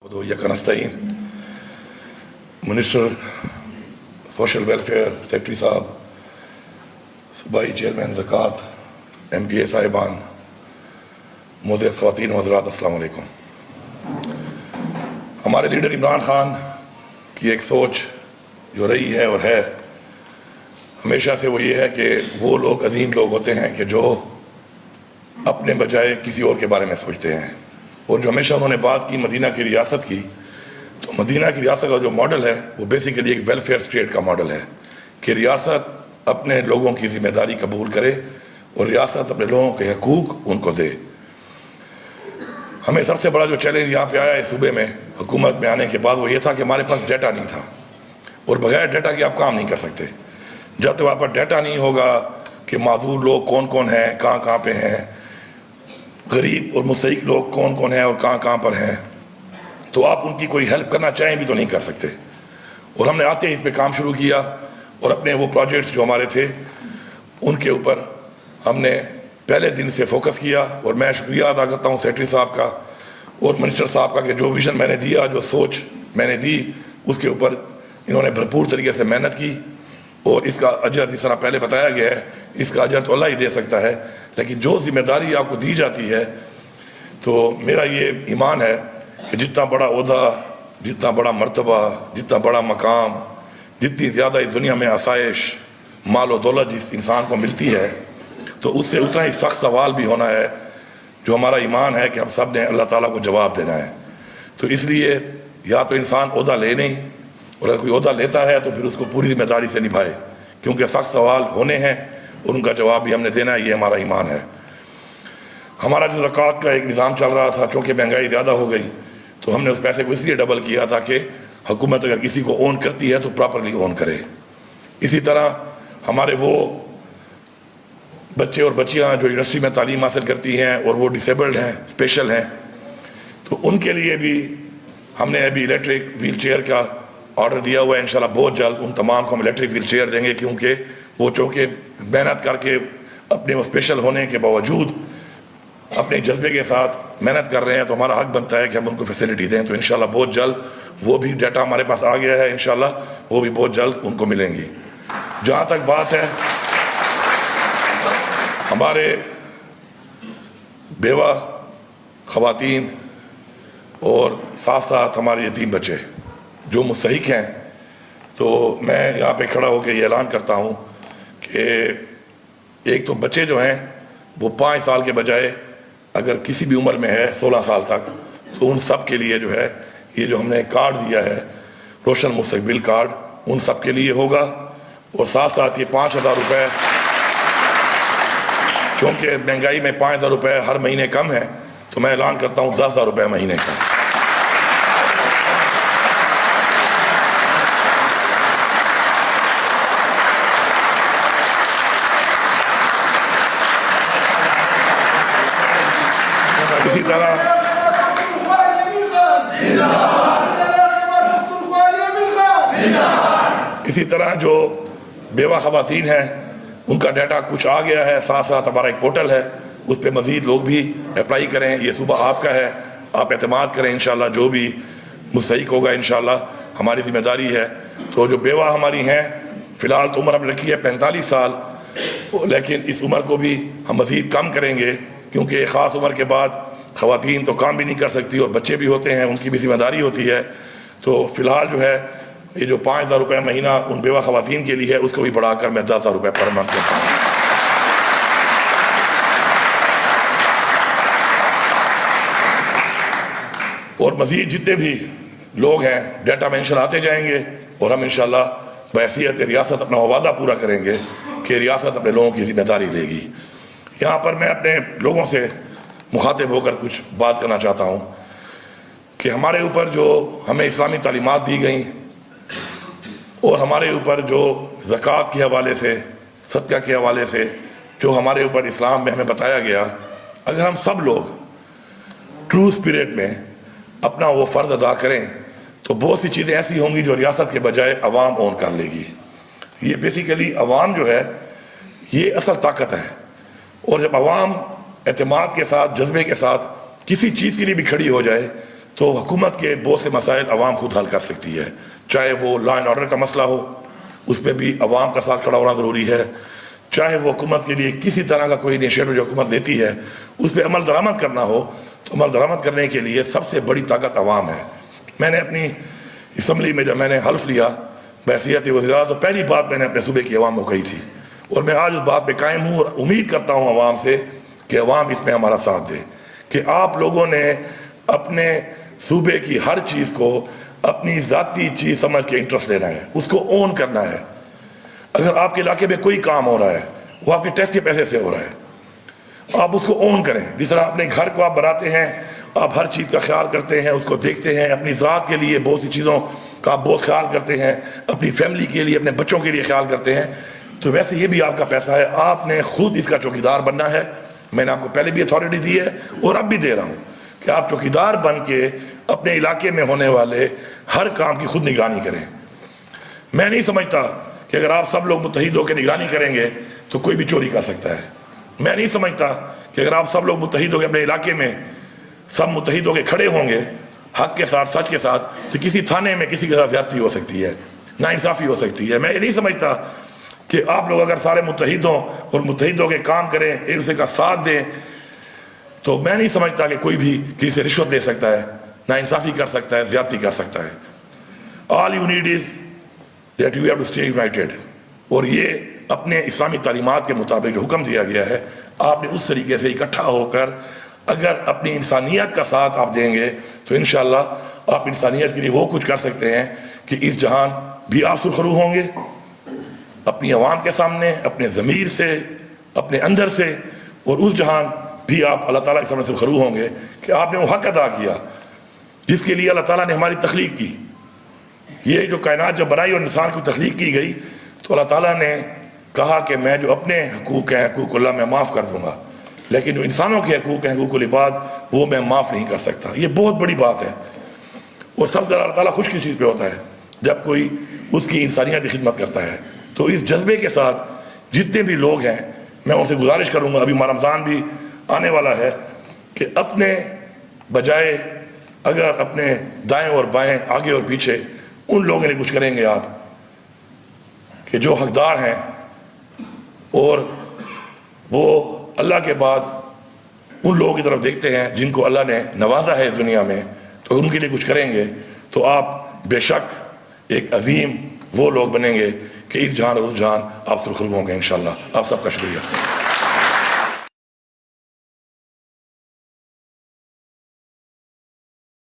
وإياك نستعين minister social welfare secretary صاحب، صوبائی چیئرمین زکوٰۃ، ایم پی اے صاحبان، معزز خواتین و حضرات، السلام علیکم۔ ہمارے لیڈر عمران خان کی ایک سوچ جو رہی ہے اور ہے ہمیشہ سے، وہ یہ ہے کہ وہ لوگ عظیم لوگ ہوتے ہیں کہ جو اپنے بجائے کسی اور کے بارے میں سوچتے ہیں، اور جو ہمیشہ انہوں نے بات کی مدینہ کی ریاست کی، تو مدینہ کی ریاست کا جو ماڈل ہے وہ بیسیکلی ایک ویلفیئر اسٹیٹ کا ماڈل ہے کہ ریاست اپنے لوگوں کی ذمہ داری قبول کرے اور ریاست اپنے لوگوں کے حقوق ان کو دے۔ ہمیں سب سے بڑا جو چیلنج یہاں پہ آیا ہے صوبے میں حکومت میں آنے کے بعد، وہ یہ تھا کہ ہمارے پاس ڈیٹا نہیں تھا، اور بغیر ڈیٹا کے آپ کام نہیں کر سکتے۔ جب تک آپ پر ڈیٹا نہیں ہوگا کہ معذور لوگ کون کون ہیں، کہاں کہاں پہ ہیں، غریب اور مستحق لوگ کون کون ہیں اور کہاں کہاں پر ہیں، تو آپ ان کی کوئی ہیلپ کرنا چاہیں بھی تو نہیں کر سکتے۔ اور ہم نے آتے ہی اس پہ کام شروع کیا، اور اپنے وہ پروجیکٹس جو ہمارے تھے ان کے اوپر ہم نے پہلے دن سے فوکس کیا، اور میں شکریہ ادا کرتا ہوں سیکٹری صاحب کا اور منسٹر صاحب کا کہ جو ویژن میں نے دیا، جو سوچ میں نے دی، اس کے اوپر انہوں نے بھرپور طریقے سے محنت کی، اور اس کا اجر جس طرح پہلے بتایا گیا ہے، اس کا اجر تو اللہ ہی دے سکتا ہے، لیکن جو ذمہ داری آپ کو دی جاتی ہے، تو میرا یہ ایمان ہے کہ جتنا بڑا عہدہ، جتنا بڑا مرتبہ، جتنا بڑا مقام، جتنی زیادہ اس دنیا میں آسائش، مال و دولت جس انسان کو ملتی ہے، تو اس سے اتنا ہی سخت سوال بھی ہونا ہے، جو ہمارا ایمان ہے کہ ہم سب نے اللہ تعالیٰ کو جواب دینا ہے۔ تو اس لیے یا تو انسان عہدہ لے نہیں، اور اگر کوئی عہدہ لیتا ہے تو پھر اس کو پوری ذمہ داری سے نبھائے، کیونکہ سخت سوال ہونے ہیں اور ان کا جواب بھی ہم نے دینا ہے، یہ ہمارا ایمان ہے۔ ہمارا جو زکوٰۃ کا ایک نظام چل رہا تھا، چونکہ مہنگائی زیادہ ہو گئی، تو ہم نے اس پیسے کو اس لیے ڈبل کیا تھا کہ حکومت اگر کسی کو اون کرتی ہے تو پراپرلی اون کرے۔ اسی طرح ہمارے وہ بچے اور بچیاں جو یونیورسٹی میں تعلیم حاصل کرتی ہیں اور وہ ڈسیبلڈ ہیں، اسپیشل ہیں، تو ان کے لیے بھی ہم نے ابھی الیکٹرک ویل چیئر کا آرڈر دیا ہوا ہے۔ انشاءاللہ بہت جلد ان تمام کو ہم الیکٹرک ویل چیئر دیں گے، کیونکہ وہ چونکہ محنت کر کے اپنے وہ اسپیشل ہونے کے باوجود اپنے جذبے کے ساتھ محنت کر رہے ہیں، تو ہمارا حق بنتا ہے کہ ہم ان کو فیسلٹی دیں۔ تو انشاءاللہ بہت جلد وہ بھی ڈیٹا ہمارے پاس آ گیا ہے، انشاءاللہ وہ بھی بہت جلد ان کو ملیں گی۔ جہاں تک بات ہے ہمارے بیوہ خواتین اور ساتھ ساتھ ہمارے یتیم بچے جو مستحق ہیں، تو میں یہاں پہ کھڑا ہو کے یہ اعلان کرتا ہوں کہ ایک تو بچے جو ہیں وہ 5 سال کے بجائے اگر کسی بھی عمر میں ہے 16 سال تک، تو ان سب کے لیے جو ہے یہ جو ہم نے کارڈ دیا ہے روشن مستقبل کارڈ، ان سب کے لیے ہوگا۔ اور ساتھ ساتھ یہ 5,000 روپے، چونکہ مہنگائی میں 5,000 روپے ہر مہینے کم ہے، تو میں اعلان کرتا ہوں 10,000 روپے مہینے کا۔ اسی طرح جو بیوہ خواتین ہیں ان کا ڈیٹا کچھ آ گیا ہے، ساتھ ساتھ ہمارا ایک پورٹل ہے، اس پہ مزید لوگ بھی اپلائی کریں۔ یہ صوبہ آپ کا ہے، آپ اعتماد کریں، انشاءاللہ جو بھی مستحق ہوگا انشاءاللہ ہماری ذمہ داری ہے۔ تو جو بیوہ ہماری ہیں، فی الحال تو عمر ہم نے رکھی ہے 45 سال، لیکن اس عمر کو بھی ہم مزید کم کریں گے، کیونکہ ایک خاص عمر کے بعد خواتین تو کام بھی نہیں کر سکتی اور بچے بھی ہوتے ہیں، ان کی بھی ذمہ داری ہوتی ہے۔ تو فی الحال جو ہے یہ جو 5,000 روپے مہینہ ان بیوہ خواتین کے لیے ہے، اس کو بھی بڑھا کر میں 10,000 روپے پر منتھ کرتا ہوں۔ اور مزید جتنے بھی لوگ ہیں ڈیٹا مینشن آتے جائیں گے، اور ہم انشاءاللہ بحیثیت ریاست اپنا وعدہ پورا کریں گے کہ ریاست اپنے لوگوں کی ذمہ داری لے گی۔ یہاں پر میں اپنے لوگوں سے مخاطب ہو کر کچھ بات کرنا چاہتا ہوں کہ ہمارے اوپر جو ہمیں اسلامی تعلیمات دی گئیں، اور ہمارے اوپر جو زکوٰۃ کے حوالے سے، صدقہ کے حوالے سے جو ہمارے اوپر اسلام میں ہمیں بتایا گیا، اگر ہم سب لوگ ٹرو اسپرٹ میں اپنا وہ فرض ادا کریں تو بہت سی چیزیں ایسی ہوں گی جو ریاست کے بجائے عوام اون کر لے گی۔ یہ بیسیکلی عوام جو ہے یہ اصل طاقت ہے، اور جب عوام اعتماد کے ساتھ، جذبے کے ساتھ کسی چیز کے لیے بھی کھڑی ہو جائے تو حکومت کے بہت سے مسائل عوام خود حل کر سکتی ہے، چاہے وہ لا اینڈ آرڈر کا مسئلہ ہو، اس پہ بھی عوام کا ساتھ کھڑا ہونا ضروری ہے، چاہے وہ حکومت کے لیے کسی طرح کا کوئی انیشیٹو جو حکومت لیتی ہے اس پہ عمل درآمد کرنا ہو، تو عمل درآمد کرنے کے لیے سب سے بڑی طاقت عوام ہے۔ میں نے اپنی اسمبلی میں جب میں نے حلف لیا بحیثیت وزیر تو پہلی بات میں نے اپنے صوبے کی عوام کو کہی تھی، اور میں آج اس بات پہ قائم ہوں اور امید کرتا ہوں عوام سے کہ عوام اس میں ہمارا ساتھ دے، کہ آپ لوگوں نے اپنے صوبے کی ہر چیز کو اپنی ذاتی چیز سمجھ کے انٹرسٹ لینا ہے، اس کو اون کرنا ہے۔ اگر آپ کے علاقے میں کوئی کام ہو رہا ہے وہ آپ کے ٹیکس کے پیسے سے ہو رہا ہے، آپ اس کو اون کریں۔ جس طرح اپنے گھر کو آپ بناتے ہیں، آپ ہر چیز کا خیال کرتے ہیں، اس کو دیکھتے ہیں، اپنی ذات کے لیے بہت سی چیزوں کا آپ بہت خیال کرتے ہیں، اپنی فیملی کے لیے، اپنے بچوں کے لیے خیال کرتے ہیں، تو ویسے یہ بھی آپ کا پیسہ ہے، آپ نے خود اس کا چوکیدار بننا ہے۔ میں نے آپ کو پہلے بھی اتھارٹی دی ہے اور اب بھی دے رہا ہوں کہ آپ چوکیدار بن کے اپنے علاقے میں ہونے والے ہر کام کی خود نگرانی کریں۔ میں نہیں سمجھتا کہ اگر آپ سب لوگ متحد ہو کے نگرانی کریں گے تو کوئی بھی چوری کر سکتا ہے۔ میں نہیں سمجھتا کہ اگر آپ سب لوگ متحد ہو کے اپنے علاقے میں سب متحد ہو کے کھڑے ہوں گے حق کے ساتھ، سچ کے ساتھ، تو کسی تھانے میں کسی کے ساتھ زیادتی ہو سکتی ہے، ناانصافی ہو سکتی ہے۔ میں یہ نہیں سمجھتا کہ آپ لوگ اگر سارے متحد ہوں اور متحد ہو کے کام کریں، ایک دوسرے کا ساتھ دیں، تو میں نہیں سمجھتا کہ کوئی بھی کسی سے رشوت دے سکتا ہے، ناانصافی کر سکتا ہے، زیادتی کر سکتا ہے۔ All you need is that you have to stay united۔ اور یہ اپنے اسلامی تعلیمات کے مطابق جو حکم دیا گیا ہے، آپ نے اس طریقے سے اکٹھا ہو کر اگر اپنی انسانیت کا ساتھ آپ دیں گے تو انشاءاللہ آپ انسانیت کے لیے وہ کچھ کر سکتے ہیں کہ اس جہان بھی آپ سرخرو ہوں گے، اپنی عوام کے سامنے، اپنے ضمیر سے، اپنے اندر سے، اور اس جہان بھی آپ اللہ تعالیٰ کے سامنے سرخرو ہوں گے کہ آپ نے وہ حق ادا کیا جس کے لیے اللہ تعالیٰ نے ہماری تخلیق کی۔ یہ جو کائنات جب بنائی اور انسان کی تخلیق کی گئی تو اللہ تعالیٰ نے کہا کہ میں جو اپنے حقوق ہیں، حقوق اللہ میں معاف کر دوں گا، لیکن جو انسانوں کے حقوق ہیں، حقوق العباد، وہ میں معاف نہیں کر سکتا۔ یہ بہت بڑی بات ہے، اور سب سے زیادہ اللہ تعالیٰ خوش کس چیز پہ ہوتا ہے؟ جب کوئی اس کی انسانیت کی خدمت کرتا ہے۔ تو اس جذبے کے ساتھ جتنے بھی لوگ ہیں میں ان سے گزارش کروں گا، ابھی رمضان بھی آنے والا ہے، کہ اپنے بجائے اگر اپنے دائیں اور بائیں، آگے اور پیچھے ان لوگوں نے کچھ کریں گے آپ کہ جو حقدار ہیں اور وہ اللہ کے بعد ان لوگوں کی طرف دیکھتے ہیں جن کو اللہ نے نوازا ہے دنیا میں، تو ان کے لیے کچھ کریں گے تو آپ بے شک ایک عظیم وہ لوگ بنیں گے کہ اس جہان اور اس جہان آپ سرخرو ہوں گے انشاءاللہ۔ آپ سب کا شکریہ۔